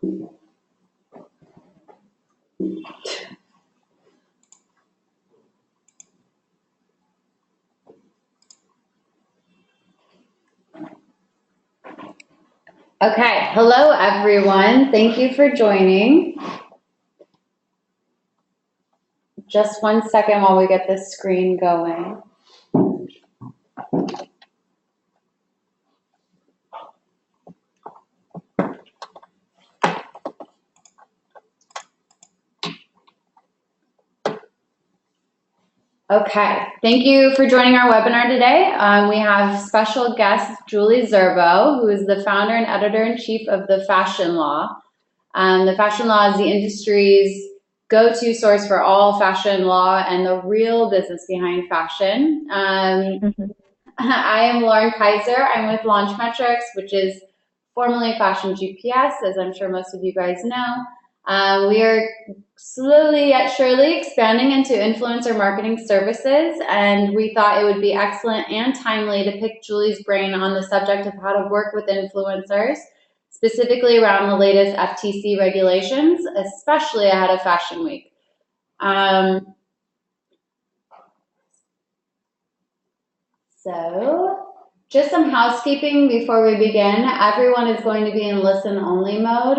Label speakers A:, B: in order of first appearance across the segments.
A: Okay, hello everyone. Thank you for joining. Just 1 second while we get this screen going. Okay, thank you for joining our webinar today. We have special guest Julie Zerbo, who is the founder and editor-in-chief of The Fashion Law. The Fashion Law is the industry's go-to source for all fashion law and the real business behind fashion. I am Lauren Kaiser. I'm with Launch Metrics, which is formerly Fashion GPS, as I'm sure most of you guys know. We are slowly yet surely expanding into influencer marketing services, and we thought it would be excellent and timely to pick Julie's brain on the subject of how to work with influencers, specifically around the latest FTC regulations, especially ahead of Fashion Week. So, just some housekeeping before we begin. Everyone is going to be in listen-only mode.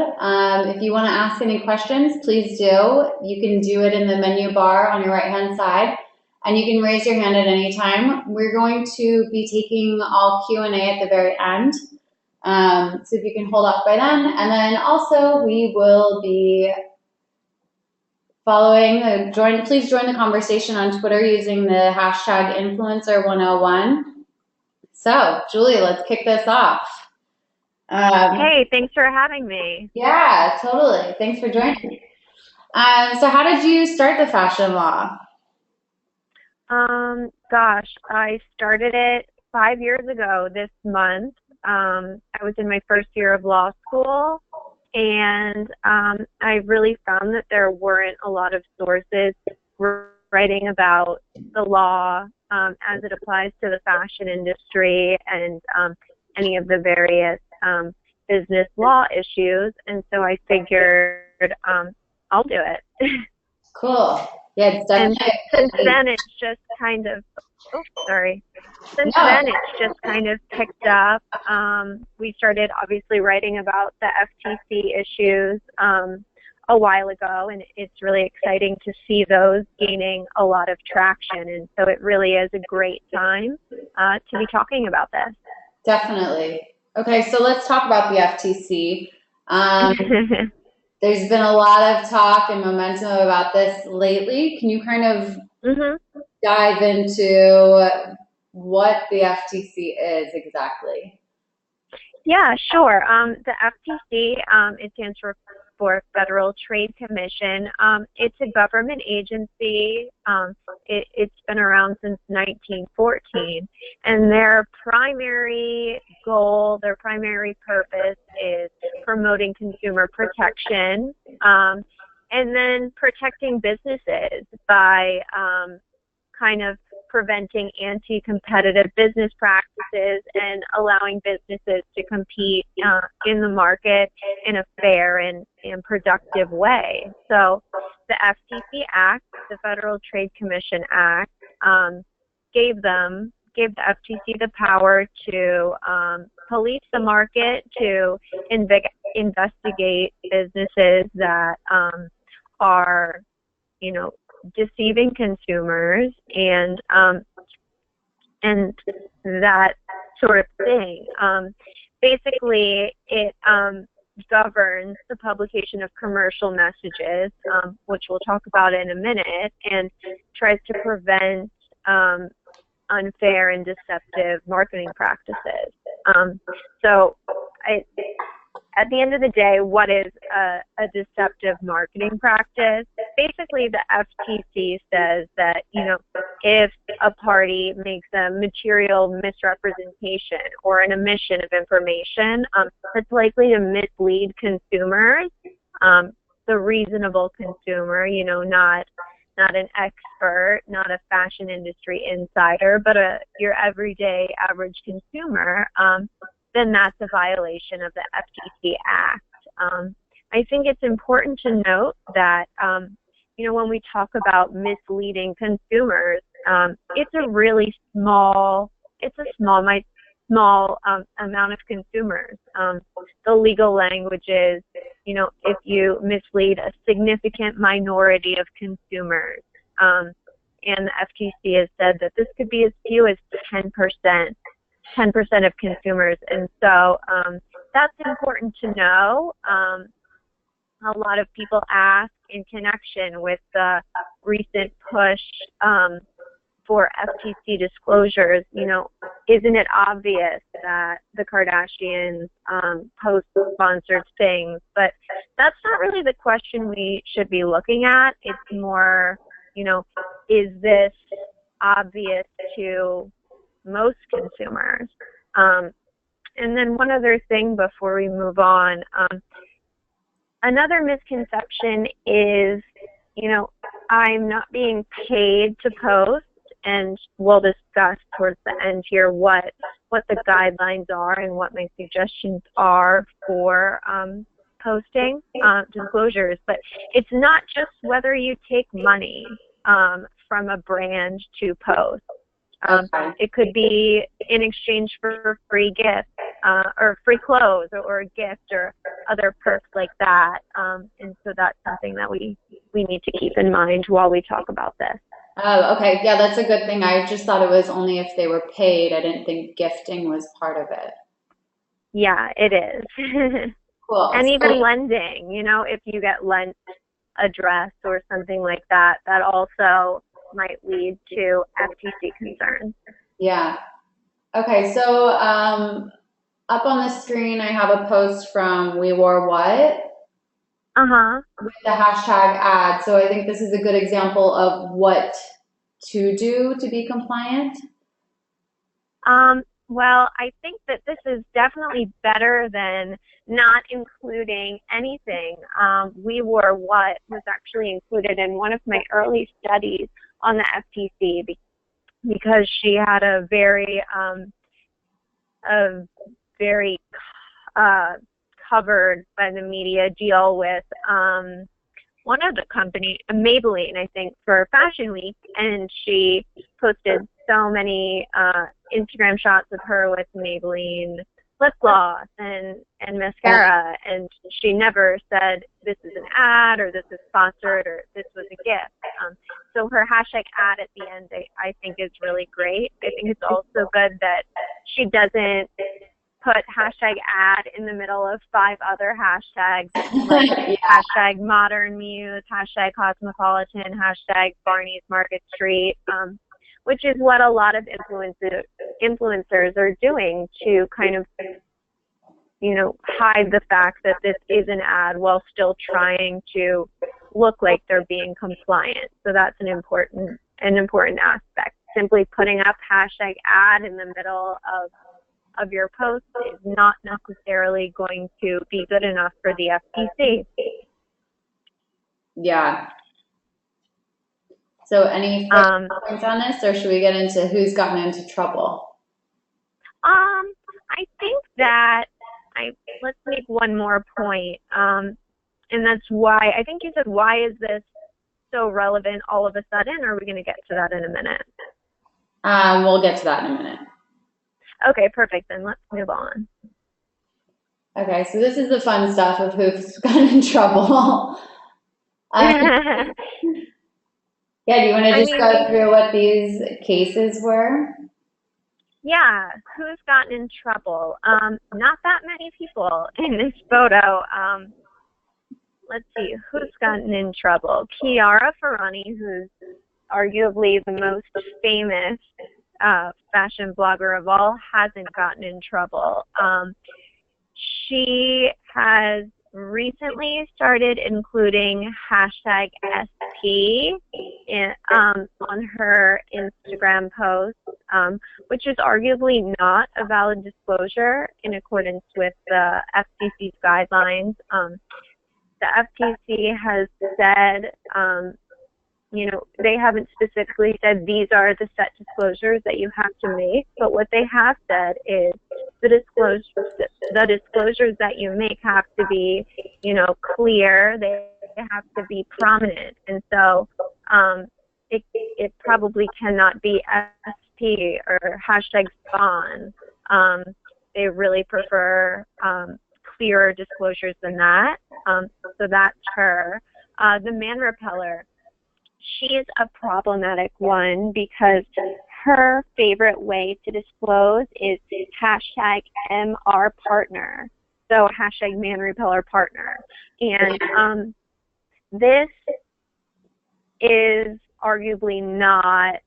A: If you want to ask any questions, please do. You can do it in the menu bar on your right-hand side, and you can raise your hand at any time. We're going to be taking all Q&A at the very end, so if you can hold off by then. And then also, we will be please join the conversation on Twitter using the hashtag influencer101. So, Julie, let's kick this off.
B: Hey, thanks for having me.
A: Yeah, totally. Thanks for joining. So how did you start the Fashion Law?
B: Gosh, I started it 5 years ago this month. I was in my first year of law school, and I really found that there weren't a lot of sources writing about the law as it applies to the fashion industry and any of the various business law issues. And so I figured I'll do it.
A: Cool. Yeah, it's definitely.
B: And since then, it's just kind of, then it's just kind of picked up. We started obviously writing about the FTC issues a while ago, and it's really exciting to see those gaining a lot of traction. And so it really is a great time to be talking about this.
A: Definitely. Okay, so let's talk about the FTC. There's been a lot of talk and momentum about this lately. Can you kind of dive into what the FTC is exactly?
B: Yeah, sure. The FTC, it stands for Federal Trade Commission. It's a government agency. It's been around since 1914, and their primary goal, their primary purpose is promoting consumer protection, and then protecting businesses by kind of preventing anti-competitive business practices and allowing businesses to compete in the market in a fair and productive way. So the FTC Act, the Federal Trade Commission Act, gave the FTC the power to police the market, to investigate businesses that are, deceiving consumers and that sort of thing. Basically, it governs the publication of commercial messages, which we'll talk about in a minute, and tries to prevent unfair and deceptive marketing practices. So at the end of the day, what is a deceptive marketing practice? Basically, the FTC says that, if a party makes a material misrepresentation or an omission of information that's likely to mislead consumers, the reasonable consumer, not an expert, not a fashion industry insider, but your everyday average consumer, then that's a violation of the FTC Act. I think it's important to note that, you know, when we talk about misleading consumers, it's a really small amount of consumers. The legal language is, you know, if you mislead a significant minority of consumers, and the FTC has said that this could be as few as 10% of consumers, and so that's important to know. A lot of people ask in connection with the recent push for FTC disclosures, you know, isn't it obvious that the Kardashians post sponsored things? But that's not really the question we should be looking at. It's more, you know, is this obvious to most consumers? And then one other thing before we move on, another misconception is, you know, I'm not being paid to post, and we'll discuss towards the end here what the guidelines are and what my suggestions are for posting disclosures. But it's not just whether you take money from a brand to post. It could be in exchange for free gifts or free clothes or a gift or other perks like that. And so that's something that we need to keep in mind while we talk about this.
A: Oh, okay. Yeah, that's a good thing. I just thought it was only if they were paid. I didn't think gifting was part of it.
B: Yeah, it is.
A: Cool.
B: And even lending, you know, if you get lent a dress or something like that, that also might lead to FTC concerns.
A: Yeah. Okay, so up on the screen, I have a post from We Wore What with the hashtag ad. So I think this is a good example of what to do to be compliant.
B: Well, I think that this is definitely better than not including anything. We Wore What was actually included in one of my early studies on the FTC because she had a very covered by the media deal with one of the company, Maybelline, I think, for Fashion Week, and she posted so many Instagram shots of her with Maybelline lip gloss and mascara, and she never said this is an ad or this is sponsored or this was a gift. So her hashtag ad at the end, I think, is really great. I think it's also good that she doesn't put hashtag ad in the middle of 5 other hashtags, like hashtag modern muse, hashtag cosmopolitan, hashtag Barney's Market Street, which is what a lot of influencers are doing to kind of, you know, hide the fact that this is an ad while still trying to look like they're being compliant. So that's an important aspect. Simply putting up hashtag ad in the middle of your post is not necessarily going to be good enough for the FTC.
A: Yeah. So any further points on this, or should we get into who's gotten into trouble?
B: I think that let's make one more point, and that's why I think you said, why is this so relevant all of a sudden? Or are we going to get to that in a minute?
A: We'll get to that in a minute.
B: Okay, perfect. Then let's move on.
A: Okay, so this is the fun stuff of who's gotten in trouble. Yeah, do you want to just go through what these cases were?
B: Yeah, who's gotten in trouble? Not that many people in this photo. Let's see, who's gotten in trouble? Chiara Ferrani, who's arguably the most famous fashion blogger of all, hasn't gotten in trouble. She has recently started including hashtag SP on her Instagram posts, which is arguably not a valid disclosure in accordance with the FTC's guidelines. The FTC has said they haven't specifically said these are the set disclosures that you have to make, but what they have said is the disclosures that you make have to be, clear. They have to be prominent, and so it probably cannot be SP or hashtag spawn. They really prefer clearer disclosures than that. So that's her. The man repeller. She is a problematic one because her favorite way to disclose is hashtag MR partner. So hashtag man repeller partner. And this is arguably not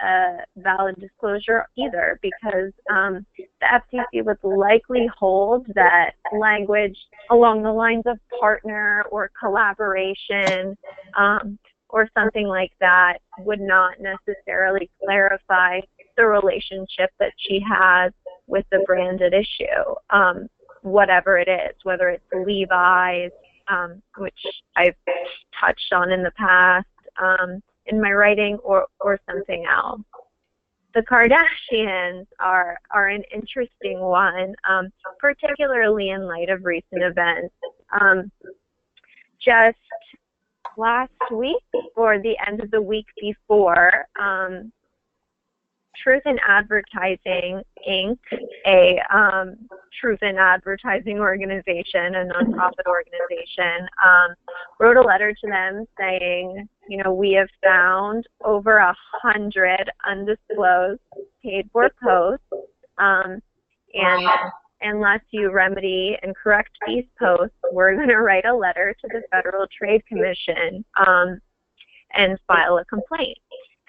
B: a valid disclosure either, because the FTC would likely hold that language along the lines of partner or collaboration or something like that would not necessarily clarify the relationship that she has with the brand at issue, whatever it is, whether it's Levi's, which I've touched on in the past, in my writing, or something else. The Kardashians are an interesting one, particularly in light of recent events. Just last week, or the end of the week before, Truth in Advertising, Inc., a truth in advertising organization, a nonprofit organization, wrote a letter to them saying, we have found over 100 undisclosed paid-for posts, and unless you remedy and correct these posts, we're going to write a letter to the Federal Trade Commission and file a complaint.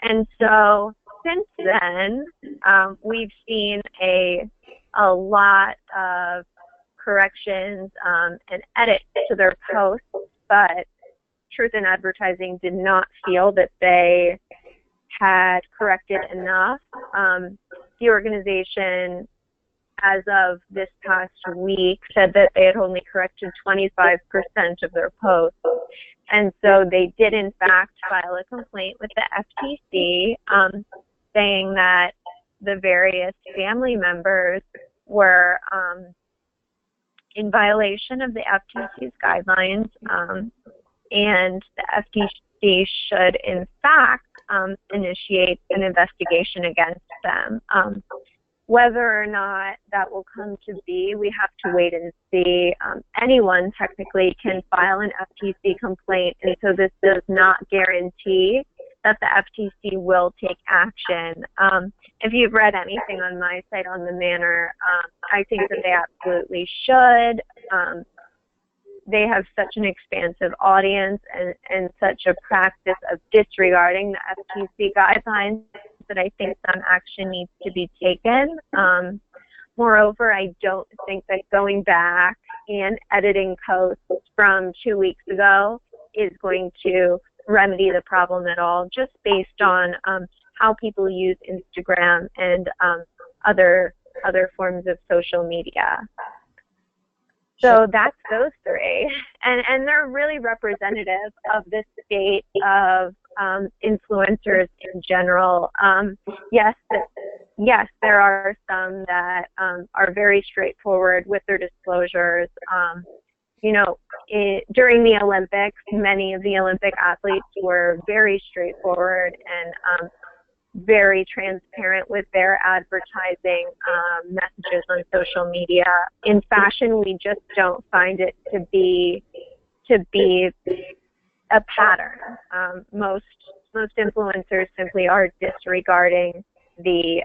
B: And so since then, we've seen a lot of corrections and edits to their posts, but Truth in Advertising did not feel that they had corrected enough. The organization, as of this past week, said that they had only corrected 25% of their posts. And so they did, in fact, file a complaint with the FTC saying that the various family members were in violation of the FTC's guidelines, and the FTC should, in fact, initiate an investigation against them. Whether or not that will come to be, we have to wait and see. Anyone technically can file an FTC complaint, and so this does not guarantee that the FTC will take action. If you've read anything on my site on the Manor, I think that they absolutely should. They have such an expansive audience and such a practice of disregarding the FTC guidelines that I think some action needs to be taken. Moreover, I don't think that going back and editing posts from 2 weeks ago is going to remedy the problem at all, just based on how people use Instagram and other forms of social media. So that's those three, and they're really representative of the state of influencers in general. Yes, there are some that are very straightforward with their disclosures. During the Olympics, many of the Olympic athletes were very straightforward and very transparent with their advertising messages on social media. In fashion, we just don't find it to be a pattern. Most influencers simply are disregarding the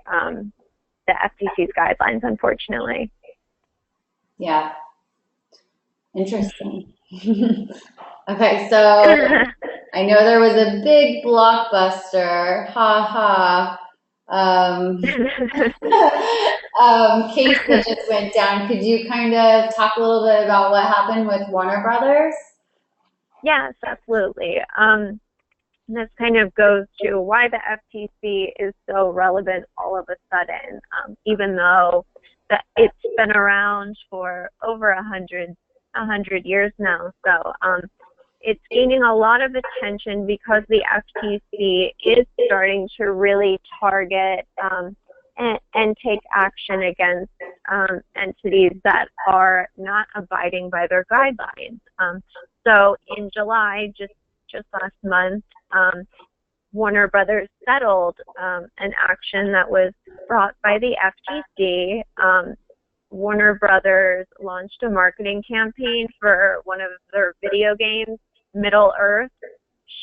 B: FTC's guidelines, unfortunately.
A: Yeah. Interesting. Okay, so I know there was a big blockbuster, case that just went down. Could you kind of talk a little bit about what happened with Warner Brothers?
B: Yes, absolutely. This kind of goes to why the FTC is so relevant all of a sudden, even though it's been around for over 100 years now. So it's gaining a lot of attention because the FTC is starting to really target and take action against entities that are not abiding by their guidelines. So in July, just last month, Warner Brothers settled an action that was brought by the FTC. Warner Brothers launched a marketing campaign for one of their video games, Middle-earth: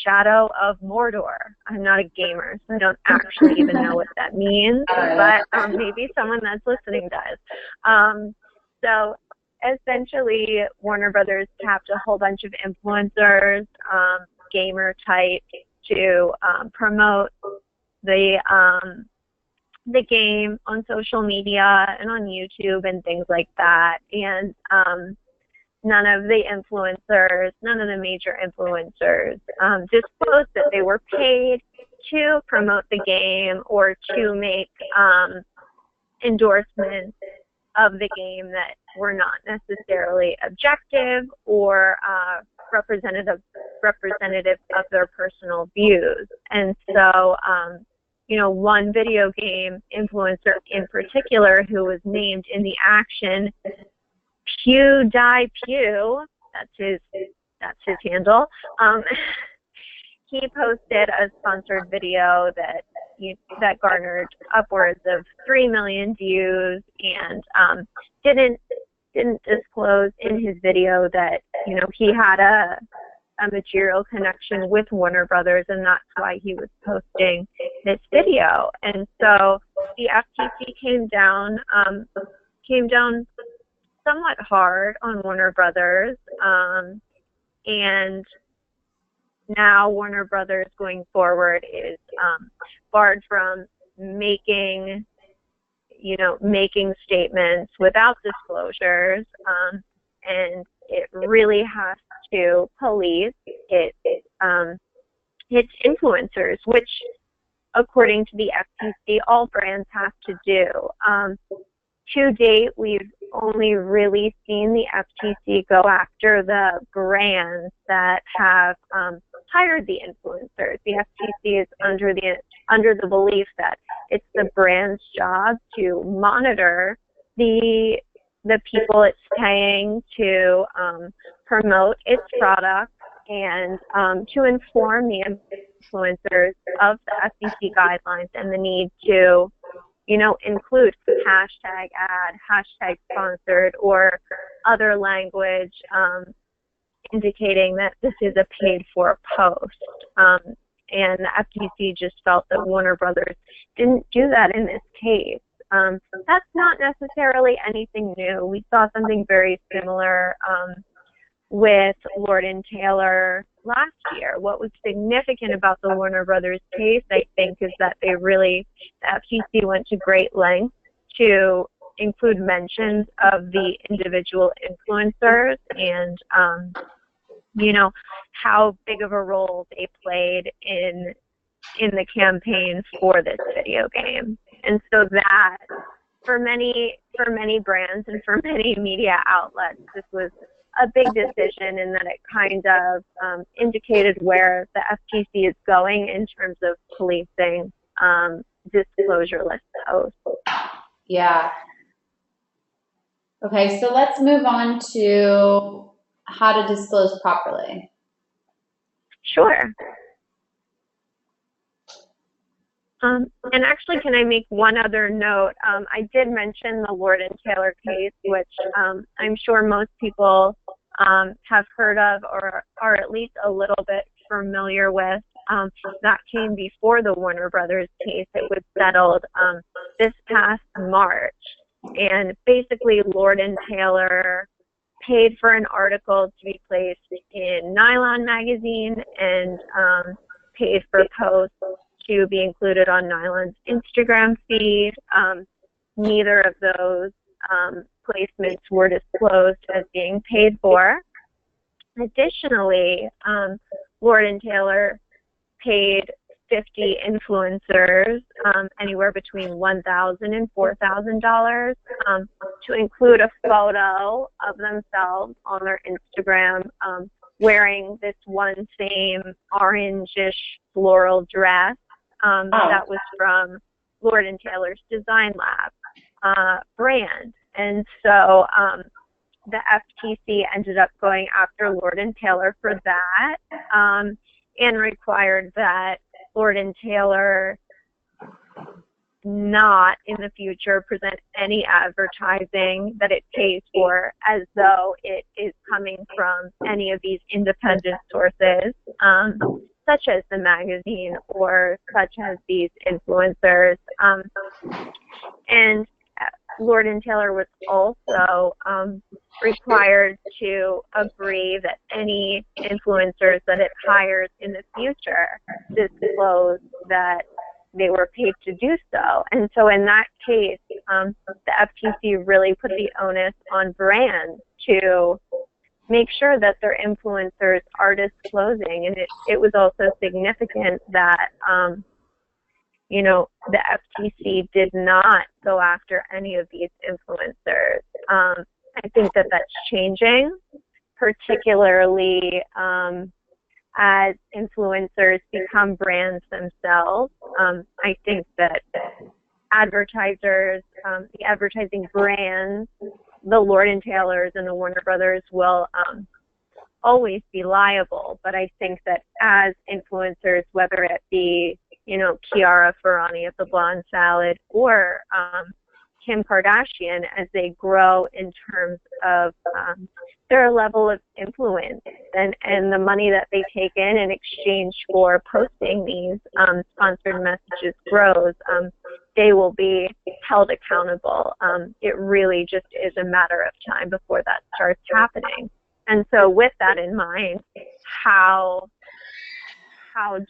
B: Shadow of Mordor. I'm not a gamer, so I don't actually even know what that means, but maybe someone that's listening does. So essentially, Warner Brothers tapped a whole bunch of influencers, gamer types, to promote the game on social media and on YouTube and things like that. And none of the major influencers disclosed that they were paid to promote the game or to make endorsements of the game that were not necessarily objective or representative of their personal views. And so, one video game influencer in particular who was named in the action, PewDiePie, that's his handle. He posted a sponsored video that garnered upwards of 3 million views, and didn't disclose in his video that he had a material connection with Warner Brothers, and that's why he was posting this video. And so the FTC came down somewhat hard on Warner Brothers, and now Warner Brothers going forward is barred from making statements without disclosures, and it really has to police its influencers, which, according to the FTC, all brands have to do. To date, we've only really seen the FTC go after the brands that have hired the influencers. The FTC is under the belief that it's the brand's job to monitor the people it's paying to promote its product and to inform the influencers of the FTC guidelines and the need to include hashtag ad, hashtag sponsored, or other language indicating that this is a paid-for post. And the FTC just felt that Warner Brothers didn't do that in this case. That's not necessarily anything new. We saw something very similar with Lord & Taylor last year. What was significant about the Warner Brothers case, I think, is that the FTC went to great lengths to include mentions of the individual influencers and, how big of a role they played in the campaign for this video game. And so that, for many brands and for many media outlets, this was a big decision, in that it kind of indicated where the FTC is going in terms of policing disclosure-less posts.
A: Yeah. Okay, so let's move on to how to disclose properly.
B: Sure. And actually, can I make one other note? I did mention the Lord & Taylor case, which I'm sure most people have heard of or are at least a little bit familiar with. That came before the Warner Brothers case. It was settled this past March. And basically, Lord & Taylor paid for an article to be placed in Nylon magazine and paid for posts to be included on Nylon's Instagram feed. Neither of those placements were disclosed as being paid for. Additionally, Lord & Taylor paid 50 influencers anywhere between $1,000 and $4,000 to include a photo of themselves on their Instagram wearing this one same orangish floral dress that was from Lord & Taylor's Design Lab brand. And so the FTC ended up going after Lord & Taylor for that and required that Lord & Taylor not in the future present any advertising that it pays for as though it is coming from any of these independent sources, such as the magazine or such as these influencers. And Lord & Taylor was also required to agree that any influencers that it hires in the future disclose that they were paid to do so. And so in that case, the FTC really put the onus on brands to make sure that their influencers are disclosing. And it was also significant that, you know, the FTC did not go after any of these influencers. I think that that's changing, particularly as influencers become brands themselves. I think that advertisers, the advertising brands, the Lord & Taylors and the Warner Brothers will always be liable. But I think that as influencers, whether it be, you know, Chiara Ferrani of the Blonde Salad or Kim Kardashian, as they grow in terms of their level of influence and the money that they take in exchange for posting these sponsored messages grows, they will be held accountable. It really just is a matter of time before that starts happening. And so with that in mind, how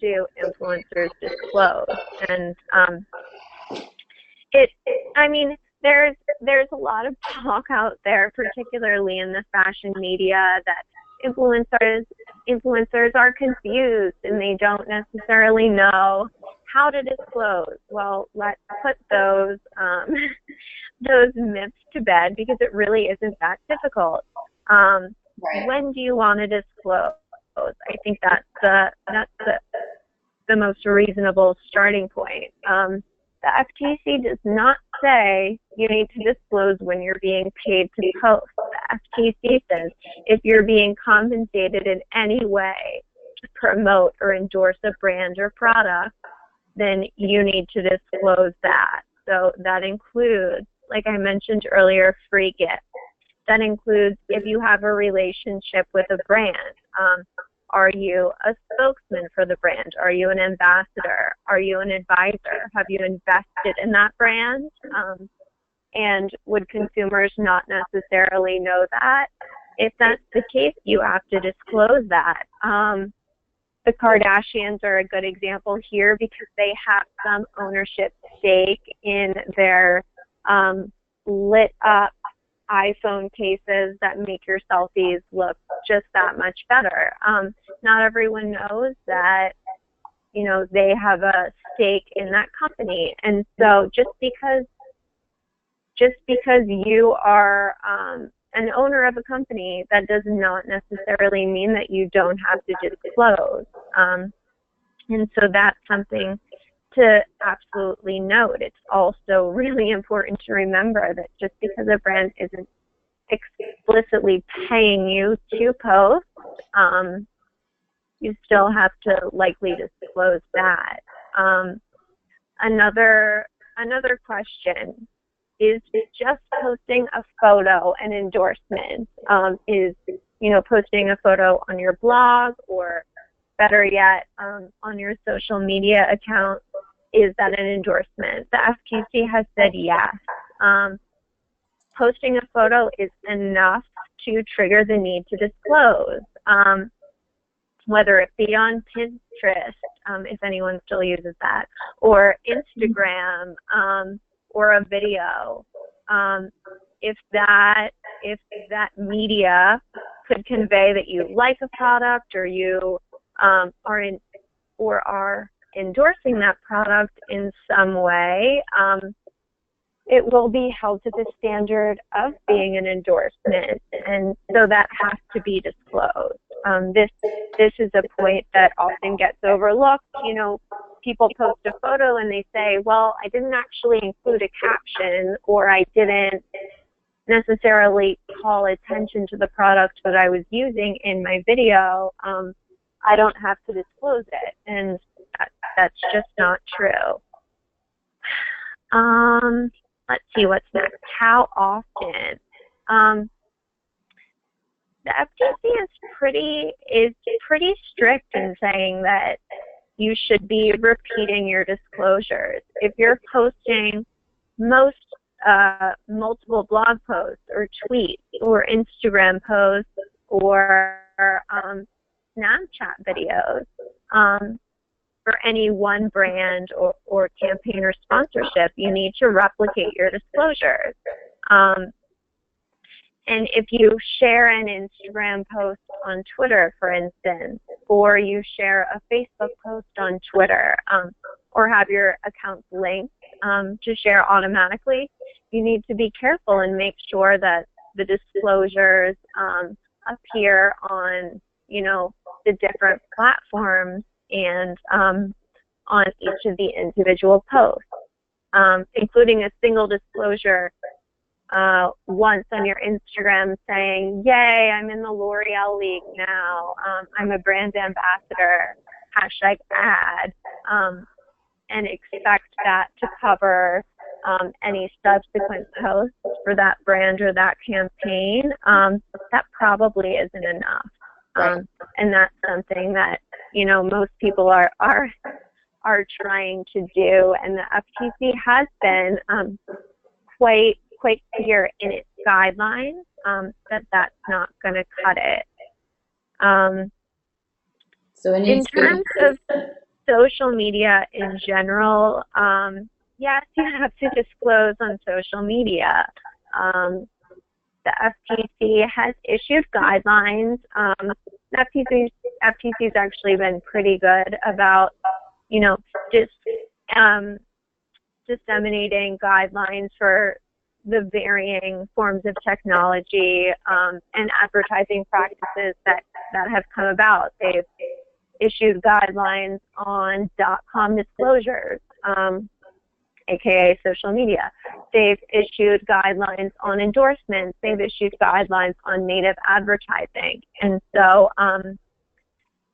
B: do influencers disclose? And I mean, there's a lot of talk out there, particularly in the fashion media, that influencers are confused and they don't necessarily know how to disclose. Well, let's put those myths to bed, because it really isn't that difficult.
A: Right.
B: When do you want to disclose? I think that's the most reasonable starting point. The FTC does not say you need to disclose when you're being paid to post. The FTC says if you're being compensated in any way to promote or endorse a brand or product, then you need to disclose that. So that includes, like I mentioned earlier, free gifts. That includes if you have a relationship with a brand. Are you a spokesman for the brand? Are you an ambassador? Are you an advisor? Have you invested in that brand? And would consumers not necessarily know that? If that's the case, you have to disclose that. The Kardashians are a good example here because they have some ownership stake in their lit up iPhone cases that make your selfies look just that much better. Not everyone knows that, you know, they have a stake in that company. And so just because you are an owner of a company, that does not necessarily mean that you don't have to disclose. And so that's something to absolutely note. It's also really important to remember that just because a brand isn't explicitly paying you to post, you still have to likely disclose that. Another question is just posting a photo an endorsement. Is, you know, posting a photo on your blog, or better yet, on your social media account, is that an endorsement? The FTC has said yes. Posting a photo is enough to trigger the need to disclose, whether it be on Pinterest, if anyone still uses that, or Instagram, or a video. If that media could convey that you like a product, or you are endorsing that product in some way, it will be held to the standard of being an endorsement, and so that has to be disclosed. This is a point that often gets overlooked. You know, people post a photo and they say, well, I didn't actually include a caption, or I didn't necessarily call attention to the product that I was using in my video. I don't have to disclose it, and that's just not true. Let's see what's next. How often? The FTC is pretty strict in saying that you should be repeating your disclosures. If you're posting multiple blog posts or tweets or Instagram posts or Snapchat videos for any one brand or campaign or sponsorship, you need to replicate your disclosures. And if you share an Instagram post on Twitter, for instance, or you share a Facebook post on Twitter, or have your accounts linked to share automatically, you need to be careful and make sure that the disclosures appear on, you know, the different platforms and on each of the individual posts, including a single disclosure once on your Instagram saying, yay, I'm in the L'Oreal League now, I'm a brand ambassador, #ad, and expect that to cover any subsequent posts for that brand or that campaign. That probably isn't enough. And that's something that, you know, most people are trying to do, and the FTC has been quite clear in its guidelines that that's not going to cut it.
A: So
B: in terms of social media in general, yes, you have to disclose on social media. The FTC has issued guidelines. The FTC's actually been pretty good about, you know, just disseminating guidelines for the varying forms of technology and advertising practices that have come about. They've issued guidelines on .com disclosures, aka social media. They've issued guidelines on endorsements. They've issued guidelines on native advertising. And so,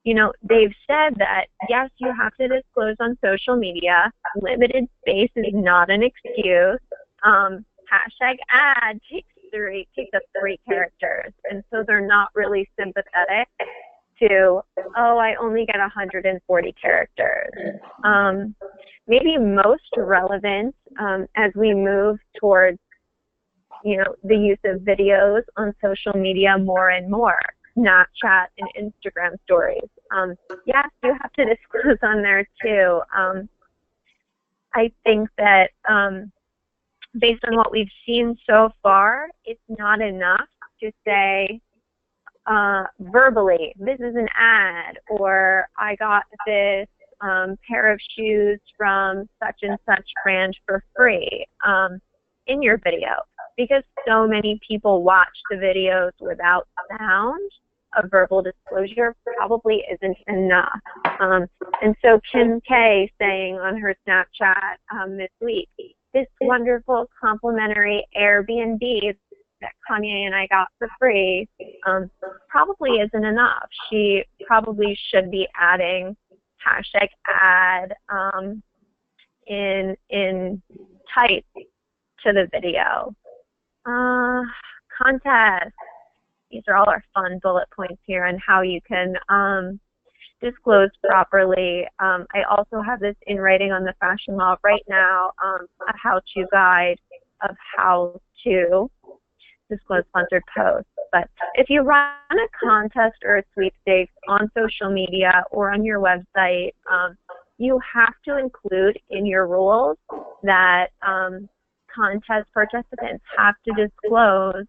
B: you know, they've said that, yes, you have to disclose on social media. Limited space is not an excuse. #ad takes up 3 characters. And so they're not really sympathetic to, oh, I only get 140 characters. Maybe most relevant as we move towards, you know, the use of videos on social media more and more, Snapchat and Instagram stories. Yes, you have to disclose on there too. I think that based on what we've seen so far, it's not enough to say verbally, this is an ad, or I got this pair of shoes from such and such brand for free in your video, because so many people watch the videos without sound. A verbal disclosure probably isn't enough. And so Kim K saying on her Snapchat this week, this wonderful complimentary Airbnb that Kanye and I got for free probably isn't enough. She probably should be adding #ad in type to the video. Contest. These are all our fun bullet points here on how you can disclose properly. I also have this in writing on the fashion law right now, a how-to guide of how to disclose sponsored posts. But if you run a contest or a sweepstakes on social media or on your website, you have to include in your rules that contest participants have to disclose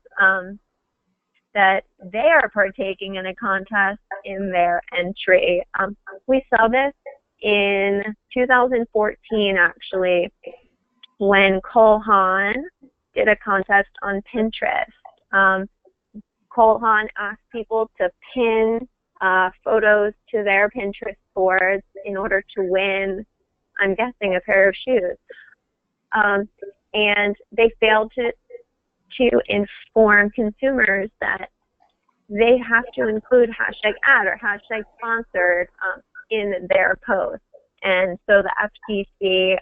B: that they are partaking in a contest in their entry. We saw this in 2014, actually, when Cole Haan did a contest on Pinterest. Cole Haan asked people to pin photos to their Pinterest boards in order to win, I'm guessing, a pair of shoes. And they failed to inform consumers that they have to include #ad or #sponsored in their post. And so the FTC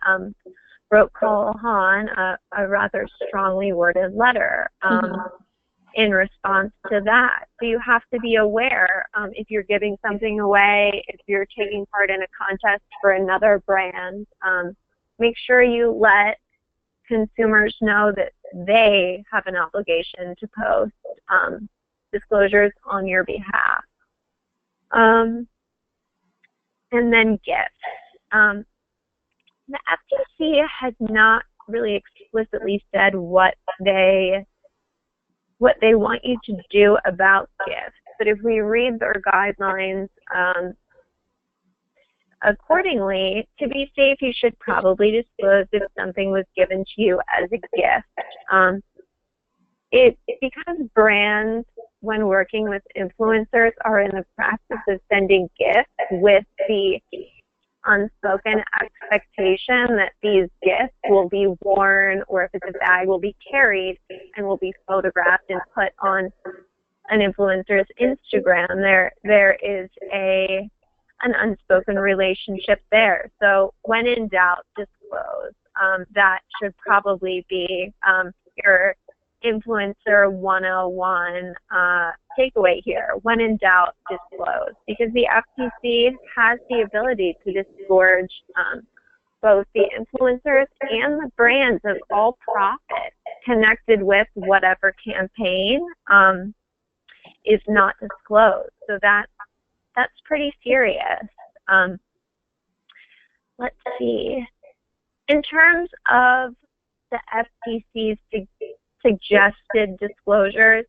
B: wrote Cole Haan a rather strongly worded letter in response to that. So you have to be aware if you're giving something away, if you're taking part in a contest for another brand, make sure you let consumers know that they have an obligation to post disclosures on your behalf. And then gifts. The FTC has not really explicitly said what they want you to do about gifts. But if we read their guidelines accordingly, to be safe, you should probably disclose if something was given to you as a gift. Because brands, when working with influencers, are in the practice of sending gifts with the unspoken expectation that these gifts will be worn, or if it's a bag, will be carried and will be photographed and put on an influencer's Instagram. There is an unspoken relationship there. So when in doubt, disclose. That should probably be your influencer 101 takeaway here. When in doubt, disclose, because the FTC has the ability to disgorge both the influencers and the brands of all profit connected with whatever campaign is not disclosed. So that's pretty serious. Let's see. In terms of the FTC's suggested disclosures,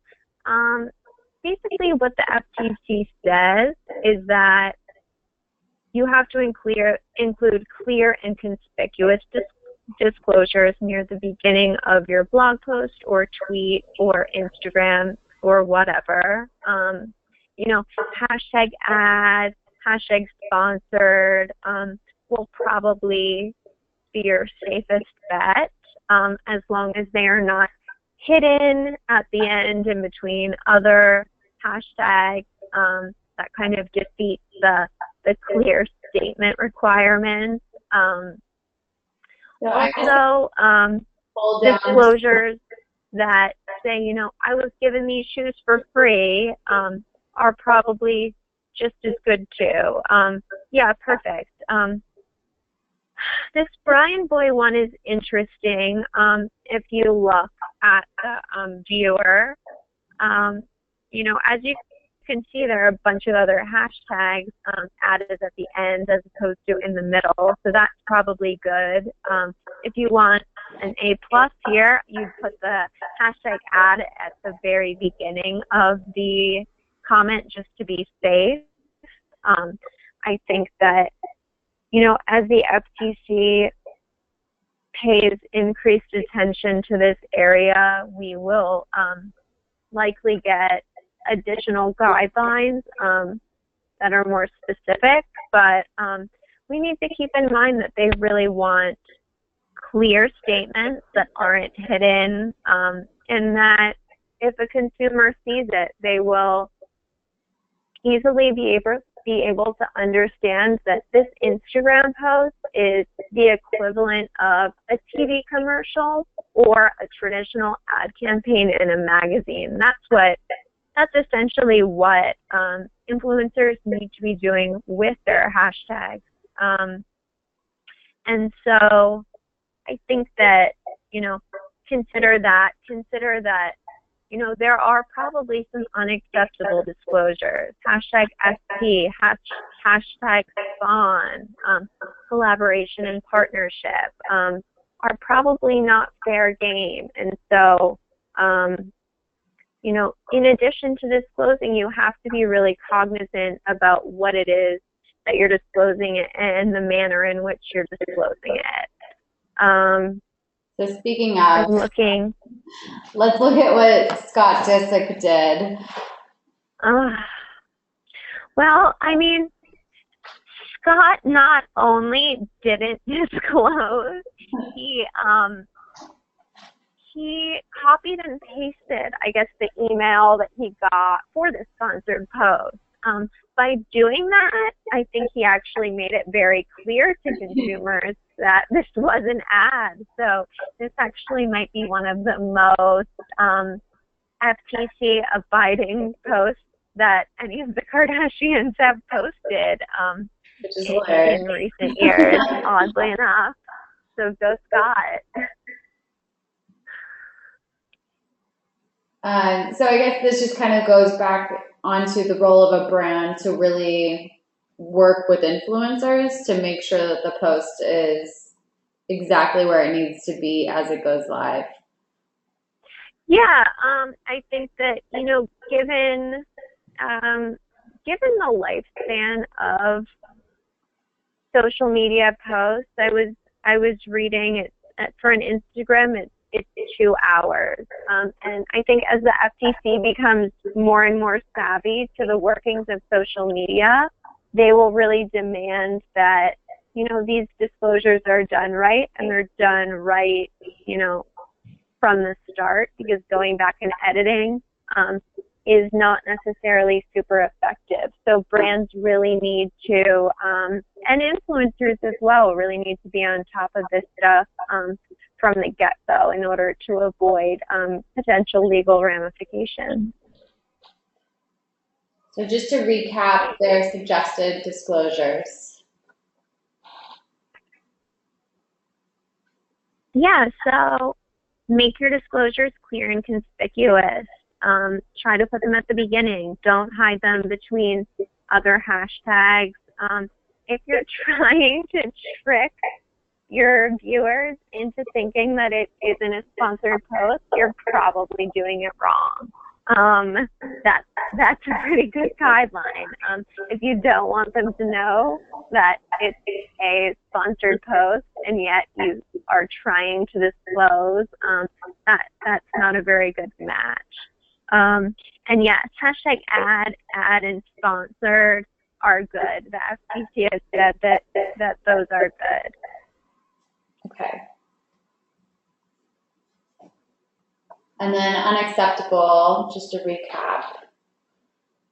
B: basically what the FTC says is that you have to include clear and conspicuous disclosures near the beginning of your blog post or tweet or Instagram or whatever. #ad, #sponsored will probably be your safest bet, as long as they are not hidden at the end in between other hashtags. That kind of defeats the clear statement requirements. Also, disclosures that say, I was given these shoes for free, are probably just as good too. Yeah, perfect. This Brian Boy one is interesting. If you look at the viewer, as you can see, there are a bunch of other hashtags added at the end as opposed to in the middle, so that's probably good. If you want an A+ here, you put the #ad at the very beginning of the comment just to be safe. I think that, as the FTC pays increased attention to this area, we will likely get additional guidelines that are more specific, but we need to keep in mind that they really want clear statements that aren't hidden, and that if a consumer sees it, they will easily be able to understand that this Instagram post is the equivalent of a TV commercial or a traditional ad campaign in a magazine. That's essentially what influencers need to be doing with their hashtags. And so I think that, consider that, there are probably some unacceptable disclosures. #SP, #spawn, collaboration and partnership are probably not fair game. And so, in addition to disclosing, you have to be really cognizant about what it is that you're disclosing and the manner in which you're disclosing it.
A: So speaking of, let's look at what Scott Disick did.
B: Well, I mean, Scott not only didn't disclose, he copied and pasted, I guess, the email that he got for the sponsored post. By doing that, I think he actually made it very clear to consumers that this was an ad. So this actually might be one of the most FTC abiding posts that any of the Kardashians have posted
A: Which is
B: in recent years, oddly enough. So go Scott.
A: So I guess this just kind of goes back onto the role of a brand to really work with influencers to make sure that the post is exactly where it needs to be as it goes live.
B: Yeah, I think that, you know, given the lifespan of social media posts, I was reading it for an Instagram. It's 2 hours, and I think as the FTC becomes more and more savvy to the workings of social media, they will really demand that, you know, these disclosures are done right, and they're done right, you know, from the start, because going back and editing is not necessarily super effective. So brands really need to, and influencers as well, really need to be on top of this stuff from the get-go in order to avoid potential legal ramifications.
A: So just to recap their suggested disclosures.
B: Yeah, so make your disclosures clear and conspicuous. Try to put them at the beginning. Don't hide them between other hashtags. If you're trying to trick your viewers into thinking that it isn't a sponsored post, you're probably doing it wrong. That's a pretty good guideline. If you don't want them to know that it's a sponsored post and yet you are trying to disclose, that's not a very good match. And yes, hashtag ad, and sponsored are good. The FTC has said that those are good.
A: Okay. And then unacceptable, just to recap.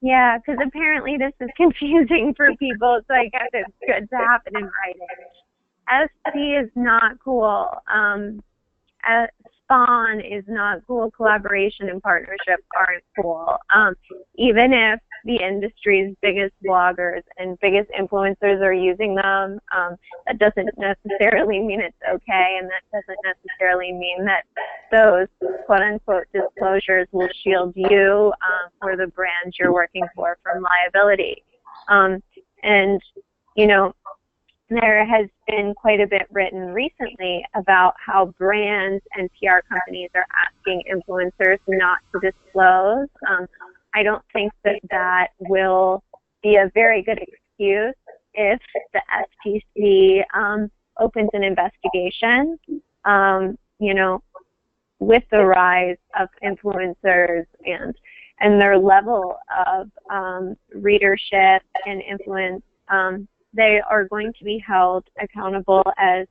B: Yeah, because apparently this is confusing for people, so I guess it's good to have it in writing. SC is not cool. Spawn is not cool. Collaboration and partnership aren't cool. Even if the industry's biggest bloggers and biggest influencers are using them, that doesn't necessarily mean it's okay, and that doesn't necessarily mean that those quote-unquote disclosures will shield you or the brand you're working for from liability. And, you know, there has been quite a bit written recently about how brands and PR companies are asking influencers not to disclose. I don't think that will be a very good excuse if the FTC opens an investigation. You know, with the rise of influencers and their level of readership and influence, they are going to be held accountable as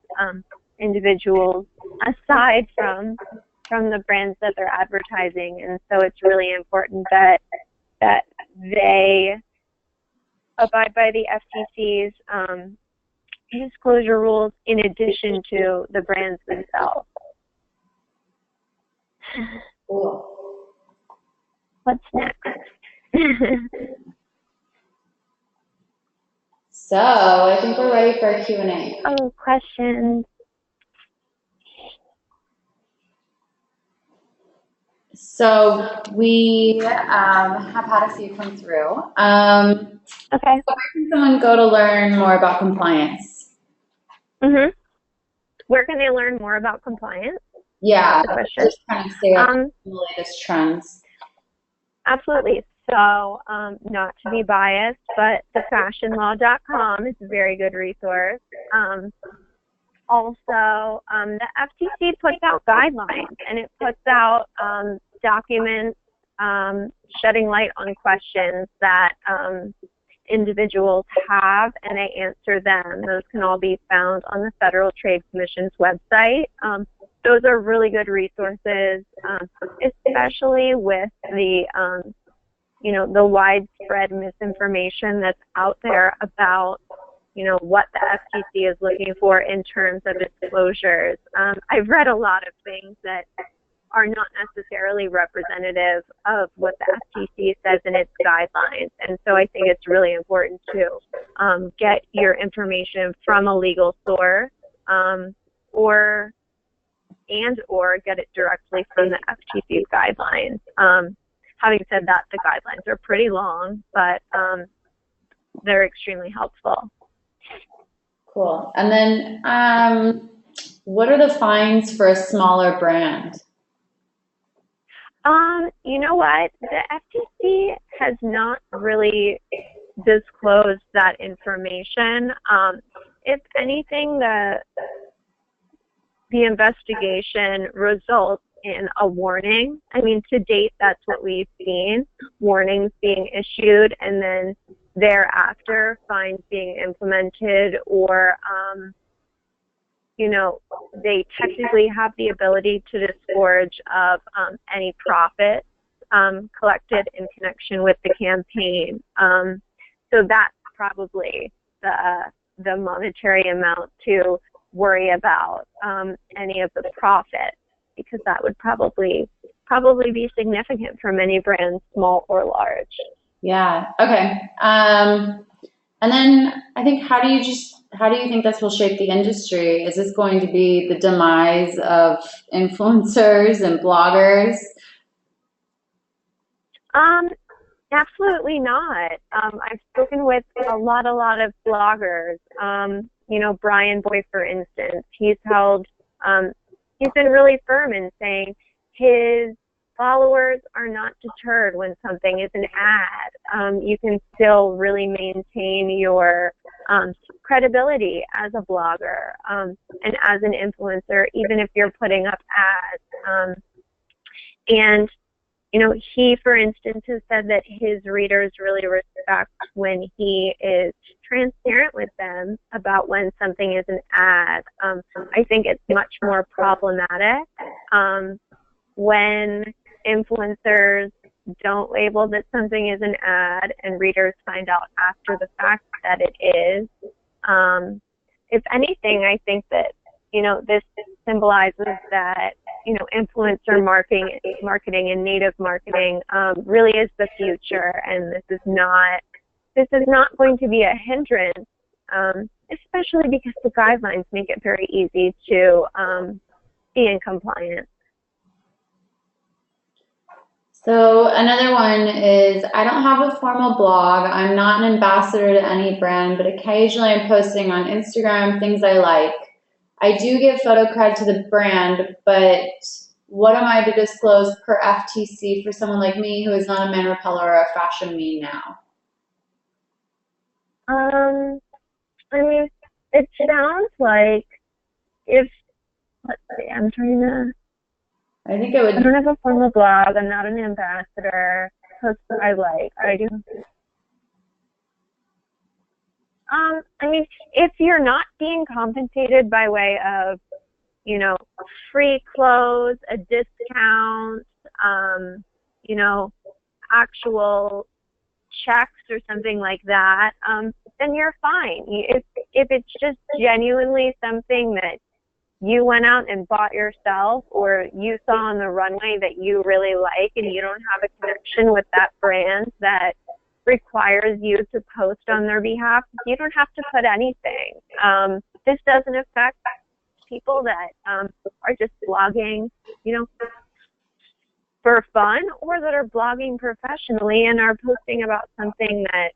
B: individuals aside from the brands that they're advertising. And so it's really important that they abide by the FTC's disclosure rules in addition to the brands themselves.
A: Cool.
B: What's next?
A: So I think we're ready for a Q&A.
B: Oh, questions.
A: So we have had a few come through.
B: Okay.
A: Where can someone go to learn more about compliance?
B: Where can they learn more about compliance?
A: Yeah,
B: question.
A: just kind of stay up on the latest trends.
B: Absolutely. So, not to be biased, but thefashionlaw.com is a very good resource. Also, the FTC puts out guidelines, and it puts out documents shedding light on questions that individuals have, and I answer them. Those can all be found on the Federal Trade Commission's website. Those are really good resources, especially with the, the widespread misinformation that's out there about, what the FTC is looking for in terms of disclosures. I've read a lot of things that are not necessarily representative of what the FTC says in its guidelines. And so I think it's really important to get your information from a legal source or get it directly from the FTC's guidelines. Having said that, the guidelines are pretty long, but they're extremely helpful.
A: Cool. And then what are the fines for a smaller brand?
B: You know what? The FTC has not really disclosed that information. If anything, the investigation results in a warning. I mean, to date, that's what we've seen, warnings being issued, and then thereafter, fines being implemented, or they technically have the ability to disgorge of any profits collected in connection with the campaign. So that's probably the monetary amount to worry about, any of the profits, because that would probably be significant for many brands, small or large.
A: Yeah. Okay. And then I think, how do you think this will shape the industry? Is this going to be the demise of influencers and bloggers?
B: Absolutely not. I've spoken with a lot of bloggers. Brian Boy, for instance, he's been really firm in saying his followers are not deterred when something is an ad. You can still really maintain your credibility as a blogger and as an influencer, even if you're putting up ads. And he, for instance, has said that his readers really respect when he is transparent with them about when something is an ad. I think it's much more problematic when influencers don't label that something is an ad and readers find out after the fact that it is. If anything, I think that this symbolizes that influencer marketing and native marketing really is the future, and this is not going to be a hindrance, especially because the guidelines make it very easy to be in compliance.
A: So another one is, I don't have a formal blog. I'm not an ambassador to any brand, but occasionally I'm posting on Instagram things I like. I do give photo credit to the brand, but what am I to disclose per FTC for someone like me who is not a man repeller or a fashion me now?
B: I mean, it sounds like let's see,
A: I think it would.
B: I don't have a formal blog. I'm not an ambassador. Post what I like. I do. I mean, if you're not being compensated by way of, free clothes, a discount, actual checks or something like that, then you're fine. If it's just genuinely something that you went out and bought yourself, or you saw on the runway that you really like, and you don't have a connection with that brand that requires you to post on their behalf, you don't have to put anything. This doesn't affect people that are just blogging, for fun, or that are blogging professionally and are posting about something that,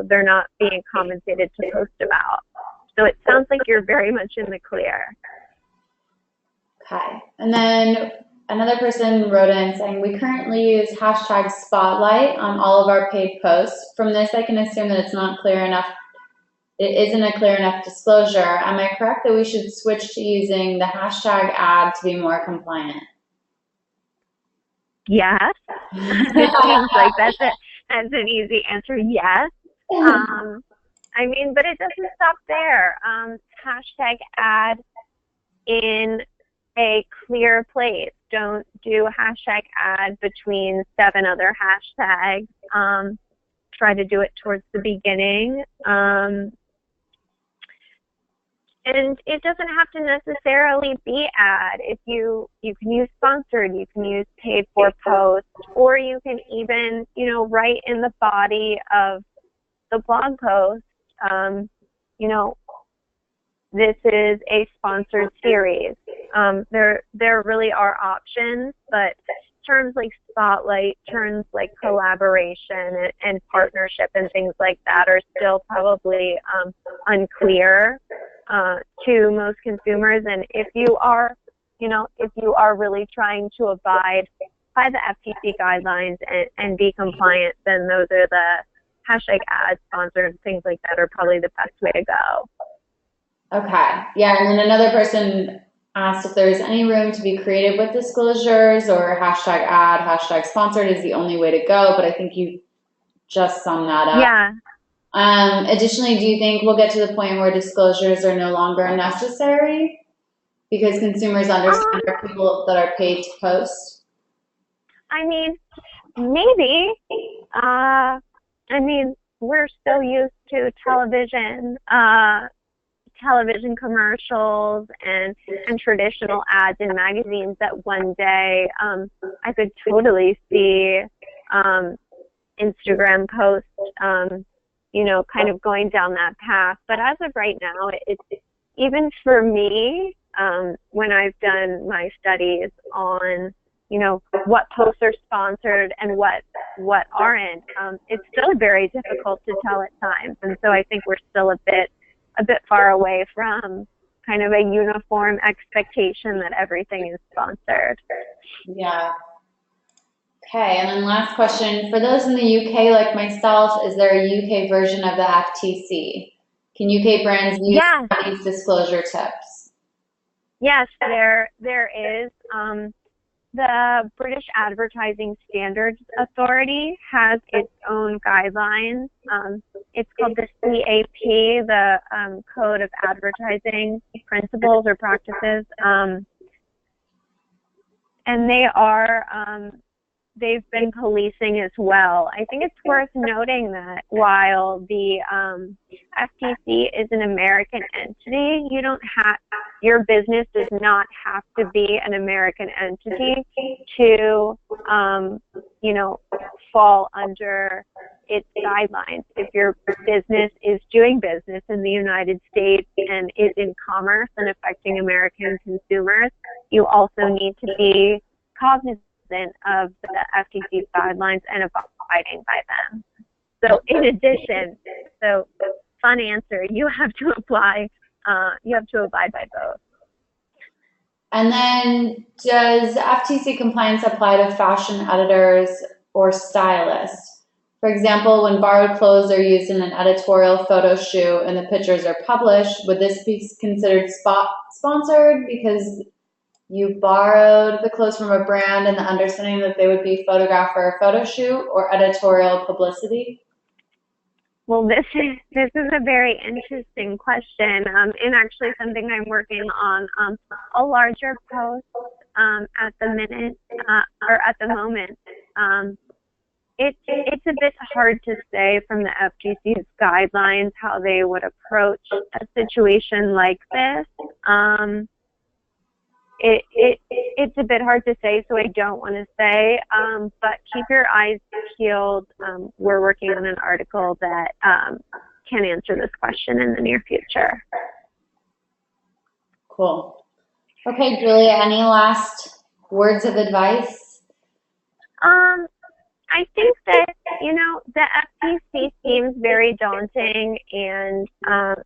B: they're not being compensated to post about. So it sounds like you're very much in the clear.
A: Okay. And then another person wrote in saying, we currently use hashtag spotlight on all of our paid posts. From this, I can assume that it isn't a clear enough disclosure. Am I correct that we should switch to using the hashtag ad to be more compliant?
B: Yes. It seems like that's an easy answer. Yes. I mean, but it doesn't stop there. Hashtag ad in a clear place. Don't do hashtag ad between 7 other hashtags. Try to do it towards the beginning. And it doesn't have to necessarily be ad. If you can use sponsored, you can use paid for post, or you can even, write in the body of the blog post, this is a sponsored series. There really are options, but terms like spotlight, terms like collaboration and partnership and things like that are still probably unclear to most consumers. And if you are really trying to abide by the FTC guidelines and be compliant, then those are the hashtag ads, sponsored, things like that are probably the best way to go.
A: Okay. Yeah. And then another person asked if there's any room to be creative with disclosures, or hashtag ad, hashtag sponsored is the only way to go. But I think you just summed that up.
B: Yeah.
A: Additionally, do you think we'll get to the point where disclosures are no longer necessary because consumers understand there are people that are paid to post?
B: I mean, maybe. We're still used to television commercials and traditional ads in magazines that one day I could totally see Instagram posts, kind of going down that path. But as of right now, it's even for me, when I've done my studies on what posts are sponsored and what aren't, it's still very difficult to tell at times. And so I think we're still a bit far away from kind of a uniform expectation that everything is sponsored.
A: Yeah. Okay, and then last question. For those in the UK like myself, is there a UK version of the FTC? Can UK brands use these disclosure tips?
B: Yes, there is. The British Advertising Standards Authority has its own guidelines. It's called the CAP, the Code of Advertising Principles or Practices. And they've been policing as well. I think it's worth noting that while the FTC is an American entity, your business does not have to be an American entity to, fall under its guidelines. If your business is doing business in the United States and is in commerce and affecting American consumers, you also need to be cognizant of the FTC's guidelines and abiding by them. So in addition, fun answer, you have to abide by both.
A: And then does FTC compliance apply to fashion editors or stylists? For example, when borrowed clothes are used in an editorial photo shoot and the pictures are published, would this be considered sponsored because you borrowed the clothes from a brand and the understanding that they would be photographed for a photo shoot, or editorial publicity?
B: Well, this is a very interesting question, and actually something I'm working on a larger post at the moment. It's a bit hard to say from the FTC's guidelines how they would approach a situation like this. It's a bit hard to say, so I don't want to say, but keep your eyes peeled. We're working on an article that can answer this question in the near future.
A: Cool. Okay, Julia, any last words of advice?
B: I think that, the FTC seems very daunting, and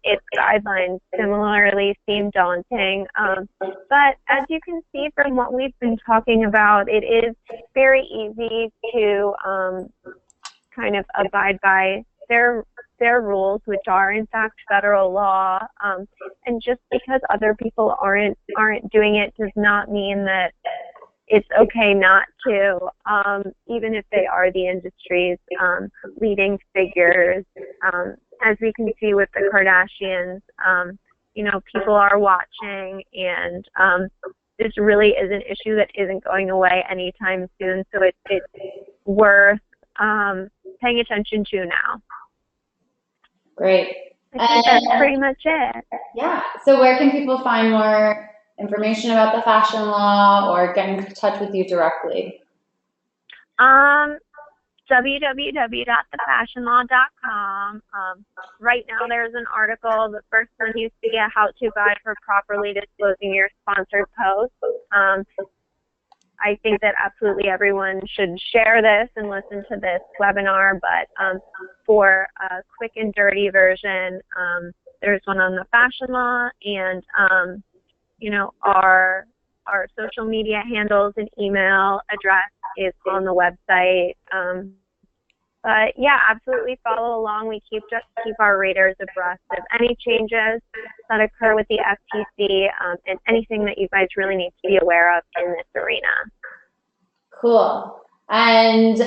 B: its guidelines similarly seem daunting. But as you can see from what we've been talking about, it is very easy to kind of abide by their rules, which are in fact federal law. And just because other people aren't doing it does not mean that it's okay not to, even if they are the industry's leading figures. As we can see with the Kardashians, you know, people are watching, and this really is an issue that isn't going away anytime soon. So it's worth paying attention to now.
A: Great.
B: I think that's pretty much it.
A: Yeah. So where can people find more information about the fashion law or get in touch with you directly?
B: www.thefashionlaw.com. Right now there's an article. The first one used to be a how-to guide for properly disclosing your sponsored posts. I think that absolutely everyone should share this and listen to this webinar, but for a quick and dirty version, there's one on the fashion law, and you know, our social media handles and email address is on the website. But yeah, absolutely follow along. We keep our readers abreast of any changes that occur with the FTC and anything that you guys really need to be aware of in this arena. Cool.
A: And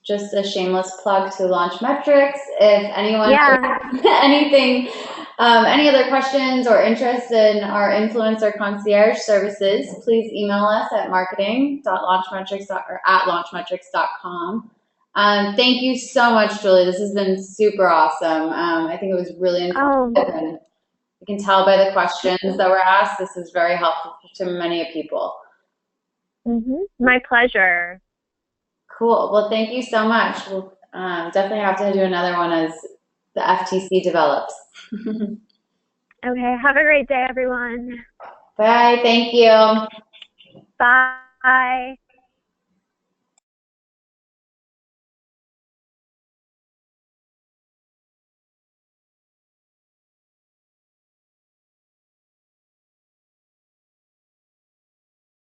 A: just a shameless plug to Launch Metrics. If anyone has anything, any other questions or interest in our influencer concierge services, please email us at marketing.launchmetrics.com. Thank you so much, Julie. This has been super awesome. I think it was really informative, and you can tell by the questions that were asked, this is very helpful to many people. My pleasure. Cool. Well, thank you so much. We'll definitely have to do another one as the FTC develops. Okay. Have a great day, everyone. Bye. Thank you. Bye.